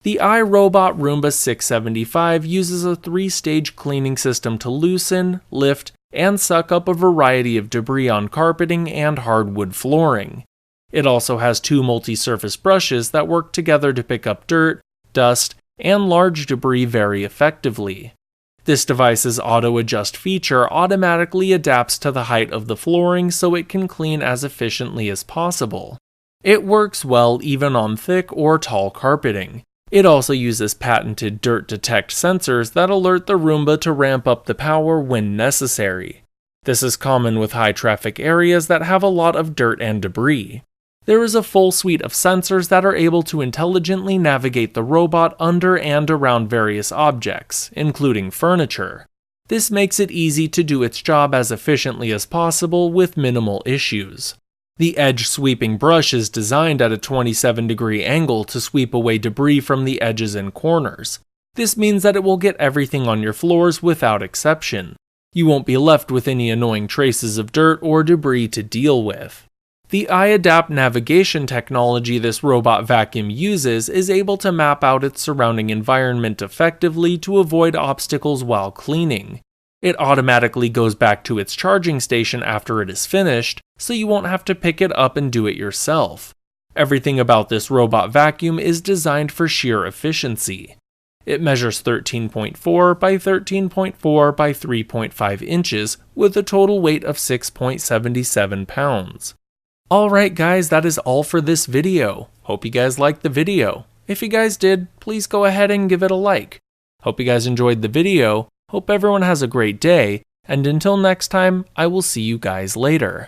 The iRobot Roomba 675 uses a 3-stage cleaning system to loosen, lift, and suck up a variety of debris on carpeting and hardwood flooring. It also has 2 multi-surface brushes that work together to pick up dirt, dust, and large debris very effectively. This device's auto-adjust feature automatically adapts to the height of the flooring so it can clean as efficiently as possible. It works well even on thick or tall carpeting. It also uses patented dirt detect sensors that alert the Roomba to ramp up the power when necessary. This is common with high traffic areas that have a lot of dirt and debris. There is a full suite of sensors that are able to intelligently navigate the robot under and around various objects, including furniture. This makes it easy to do its job as efficiently as possible with minimal issues. The edge sweeping brush is designed at a 27-degree angle to sweep away debris from the edges and corners. This means that it will get everything on your floors without exception. You won't be left with any annoying traces of dirt or debris to deal with. The iAdapt navigation technology this robot vacuum uses is able to map out its surrounding environment effectively to avoid obstacles while cleaning. It automatically goes back to its charging station after it is finished, so you won't have to pick it up and do it yourself. Everything about this robot vacuum is designed for sheer efficiency. It measures 13.4 by 13.4 by 3.5 inches with a total weight of 6.77 pounds. Alright guys, that is all for this video. Hope you guys liked the video. If you guys did, please go ahead and give it a like. Hope you guys enjoyed the video. Hope everyone has a great day, and until next time, I will see you guys later.